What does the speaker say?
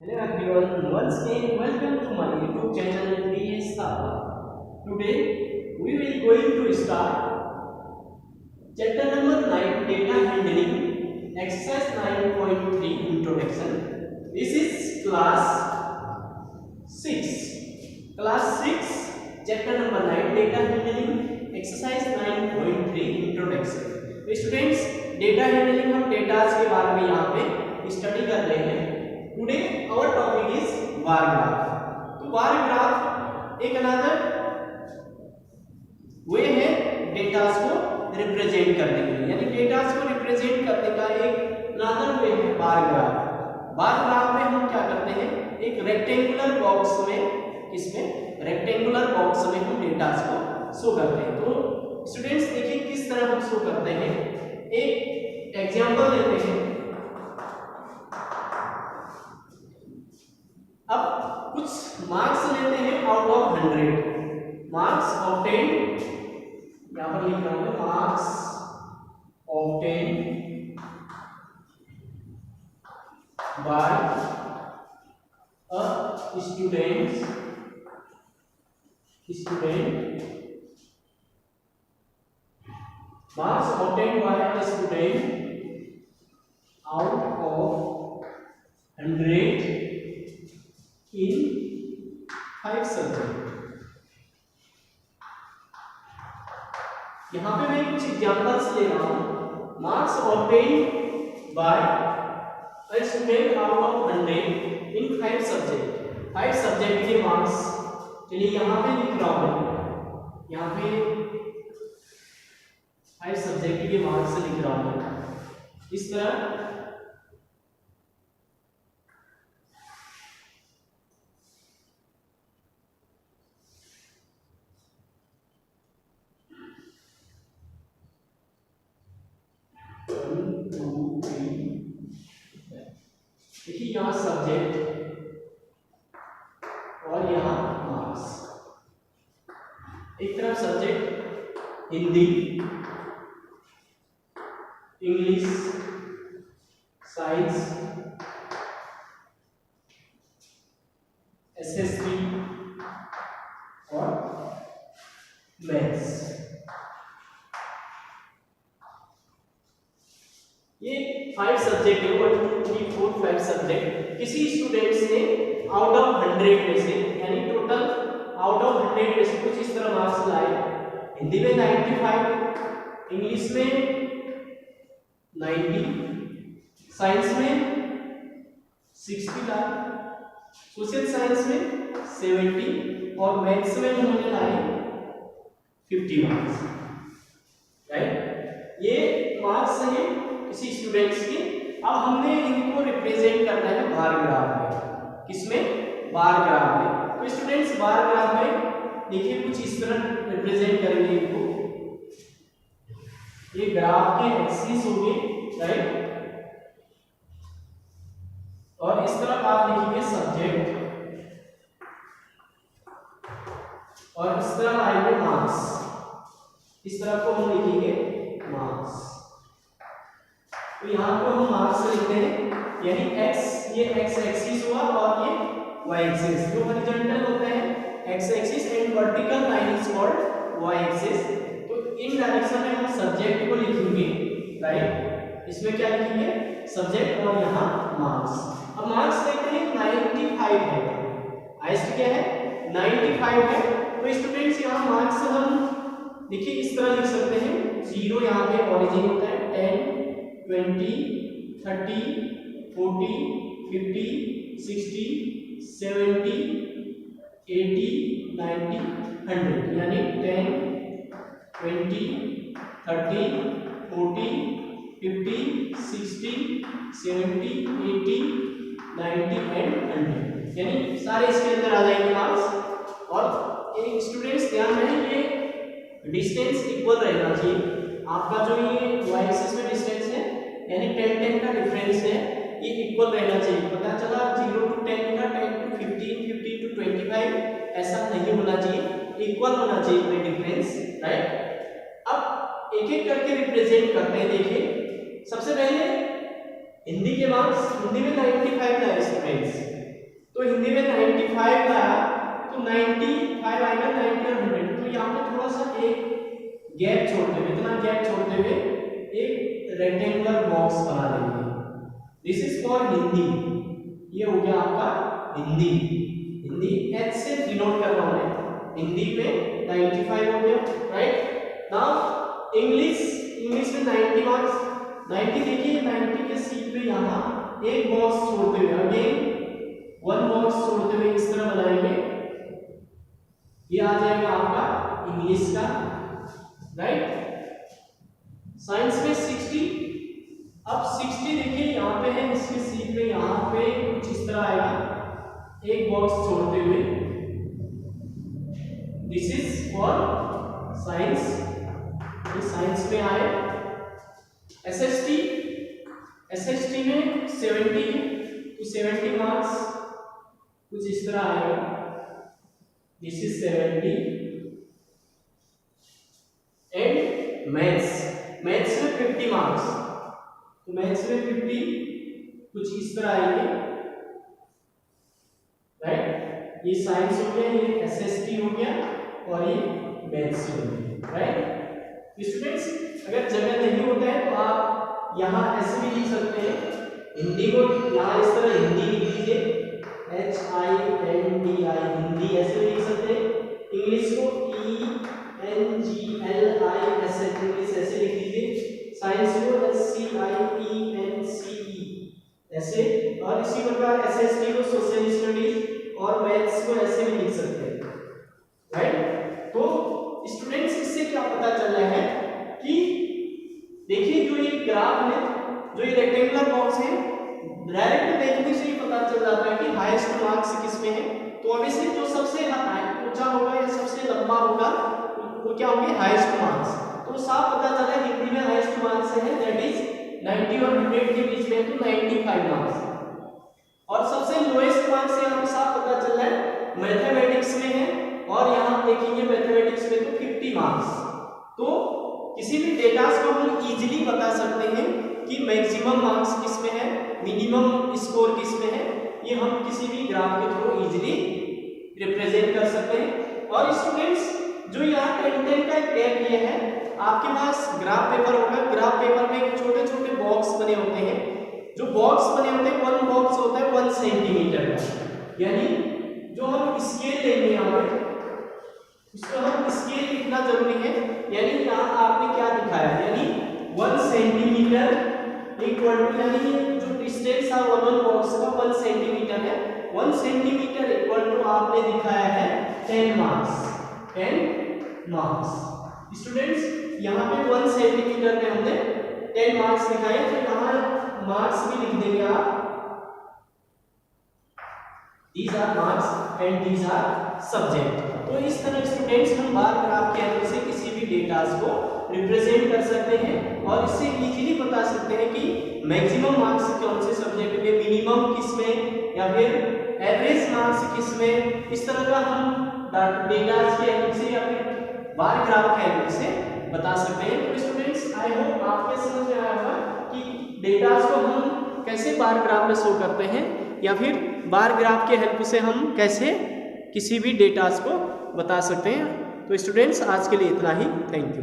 Hello everyone, once again welcome to my YouTube channel DS Star. Today we will going to start chapter number 9 data handling exercise 9.3 introduction. This is class 6 chapter number 9 data handling exercise 9.3 introduction. तो students data handling हम datas के बारे में यहाँ पे study कर रहे हैं. Today our topic is bar graph. तो बार ग्राफ एक अनदर वे है डेटास को रिप्रेजेंट करने के लिए, यानी डेटास को रिप्रेजेंट करने का एक अनदर वे है बार ग्राफ. बार ग्राफ में हम क्या करते हैं, एक रेक्टेंगुलर बॉक्स में, इसमें रेक्टेंगुलर बॉक्स में हम डेटास को शो करते हैं. तो स्टूडेंट्स देखिए किस तरह हम शो करते हैं. एक एग्जांपल लेते हैं. अब कुछ मार्क्स लेते हैं आउट ऑफ 100. मार्क्स ऑब्टेन, यहां पर लिख रहा हूं marks obtain bye a student marks obtained by a student out of 100 in 5 subjects. यहाँ पे मैं कुछ एग्जांपल्स ले रहा हूँ. Marks obtained by a student out of 100 in 5 subjects. 5 subject के मार्क्स, चलिए यहाँ पे लिख रहा हूँ, यहाँ पे 5 सब्जेक्ट के मार्क्स से लिख रहा हूं इस तरह. देखिए यहाँ सब्जेक्ट और यहाँ मार्क्स. एक तरफ subject Hindi, English, science, SST और मैथ्स. ये 5 सब्जेक्ट है. 1 2 3 4 5 सब्जेक्ट किसी स्टूडेंट्स ने आउट ऑफ 100 में से, यानी टोटल आउट ऑफ 100 में से कुछ इस तरह मार्क्स लाए. हिंदी में 95, इंग्लिश में 90, साइंस में 60 लाए, सोशल साइंस में 70 और मैथ्स में उन्होंने लाए 50 मार्क्स. राइट, ये मार्क्स हैं किसी स्टूडेंट्स के. अब हमने इनको रिप्रेजेंट करना है बार ग्राफ में. किसमें? बार ग्राफ में. तो स्टूडेंट्स बार ग्राफ में देखिए कुछ इस तरह रिप्रेजेंट करेंगे इनको. ये ग्राफ के एक्सिस होंगे, राइट, और इस तरफ आप लिखेंगे सब्जेक्ट और इस तरफ आएंगे मार्क्स. इस तरफ को हम लिखेंगे मार्क्स. तो यहाँ को हम मार्क्स लिखते हैं, यानी x, ये x एक्सिस हुआ और ये y एक्सिस. जो हॉरिजॉन्टल होता है x axis and vertical line is called y axis. तो इन डायरेक्शन में हम सब्जेक्ट को लिखेंगे, राइट. इसमें क्या लिखेंगे? सब्जेक्ट और यहाँ मार्क्स. अब मार्क्स देखते हैं 95 है. हाईएस्ट क्या है? 95 है. तो स्टूडेंट्स यहाँ मार्क्स हम देखिए इस तरह लिख सकते हैं. 0 यहाँ पे ओरिजिन होता है, 10 20 30 40 50 60 70 80 90 100, यानी 10 20 30 40 50 60 70 80 90 एंड 100, यानी सारे इसके अंदर आ जाएंगे मार्क्स. और एक स्टूडेंट्स ध्यान में ये डिस्टेंस इक्वल रहना चाहिए. आपका जो ये y एक्सिस में डिस्टेंस है, यानी 10 10 का डिफरेंस है, ये इक्वल रहना चाहिए. पता चला 0 to 10 का 10 to 15 15 to 25 ऐसा नहीं होना चाहिए, इक्वल होना चाहिए कोई डिफरेंस, राइट. अब एक एक करके रिप्रेजेंट करते हैं. देखिए सबसे पहले हिंदी के मार्क्स, हिंदी में 95 लाए स्टूडेंट्स, गैप छोड़ते हुए, इतना गैप छोड़ते हुए एक रेक्टेंगुलर बॉक्स बना देंगे। This is for Hindi. ये हो गया आपका हिंदी। हिंदी एच से डिनोट कर रहा हूं मैं। हिंदी में 95 हो गया, राइट। नाउ इंग्लिश, इंग्लिश में 90 मार्क्स। 90 देखिए, 90 के सीट पे यहाँ एक बॉक्स छोड़ते हुए, अगेन वन बॉक्स छोड़ते हुए इस तरह बनाएंगे। ये आ जाएगा आपका इंग्लिश का, राइट। साइंस में 60। अब 60 देखिए यहाँ पे है, इसके सीट पे यहाँ पे कुछ इस तरह आएगा, एक बॉक्स छोड़ते हुए। दिस इज फॉर साइंस, ये साइंस में आए। एसएसटी, एसएसटी में 70 तो 70 मार्क्स कुछ इस तरह आएगा। This is 70। And maths, maths में 50 मार्क्स, तो मैथ्स में 50 कुछ इस तरह आएंगे, राइट। ये साइंस हो गया, ये एसएसटी हो गया और ये मैथ्स हो गया, राइट। स्टूडेंट्स अगर जगह नहीं होता है तो आप यहाँ ऐसे भी लिख सकते हैं। हिंदी को यहाँ इस तरह हिंदी लिख लीजिए, HINDI हिंदी ऐसे लिख सकते हैं। इंग्लिश को ENGLIS इंग्लिश ऐसे लिख लीजिए। साइंस को SCIENCE ऐसे, और इसी प्रकार एसएसटी को सोशल स्टडीज और मैथ्स को ऐसे भी लिख सकते हैं, राइट। तो स्टूडेंट्स इससे क्या पता चल रहा है कि देखिए जो ये ग्राफ है, जो ये रेक्टेंगुलर बॉक्स है, डायरेक्ट देखने से ही पता चल जाता है कि हाईएस्ट मार्क्स किसमें है। तो ऑब्वियसली जो सबसे ऊंचा होगा या सबसे लंबा होगा वो क्या होंगे, हाईएस्ट मार्क्स। तो साफ पता चला हिंदी में हाईएस्ट मार्क्स है, दैट इज 90 और 100 के बीच में, तो 95 मार्क्स। और सबसे लोएस्ट मार्क्स यहाँ पे साफ पता चल रहा है मैथमेटिक्स में है, और यहाँ देखेंगे मैथमेटिक्स में तो 50 मार्क्स। तो किसी भी डेटास को हम इजीली बता सकते हैं कि मैक्सिमम मार्क्स किस में है, मिनिमम स्कोर किस में है। ये हम किसी भी ग्राफ के थ्रू इजीली रिप्रेजेंट कर सकते हैं। और स्टूडेंट्स जो यहाँ कंटेंट का टैग दिया है, आपके पास ग्राफ पेपर होगा, ग्राफ पेपर में छोटे छोटे बॉक्स बने होते हैं। जो बॉक्स बने होते हैं, वन बॉक्स होता है 1 सेंटीमीटर का, यानी जो हम स्केल लेंगे यहाँ पे, उसको हम स्केल लिखना जरूरी है। यानी यहाँ आपने क्या दिखाया, यानी 1 सेंटीमीटर इक्वल टू, यानी जो डिस्टेंस है वन बॉक्स का 1 सेंटीमीटर है, 1 सेंटीमीटर इक्वल टू आपने दिखाया है 10 मार्क्स, 10 मार्क्स। स्टूडेंट्स यहाँ पे 1 सेंटीमीटर में हमने 10 मार्क्स दिखाए, तो यहाँ मार्क्स भी लिख देंगे आप, these are marks and these are subject। तो इस तरह स्टूडेंट्स हम बार ग्राफ के हेल्प से किसी भी डेटास को रिप्रेजेंट कर सकते हैं और इससे इजीली बता सकते हैं कि मैक्सिमम मार्क्स कौन से सब्जेक्ट में, मिनिमम किस में, या फिर एवरेज मार्क्स किस में। इस तरह का हम डेटास के हेल्प से या फिर बार ग्राफ के हेल्प से बता सकते हैं। तो स्टूडेंट्स आई होप आपके समझ में आया होगा कि डेटास को हम कैसे बार ग्राफ में शो करते हैं, या फिर बार ग्राफ के हेल्प से हम कैसे किसी भी डेटास को बता सकते हैं। तो स्टूडेंट्स आज के लिए इतना ही, थैंक यू।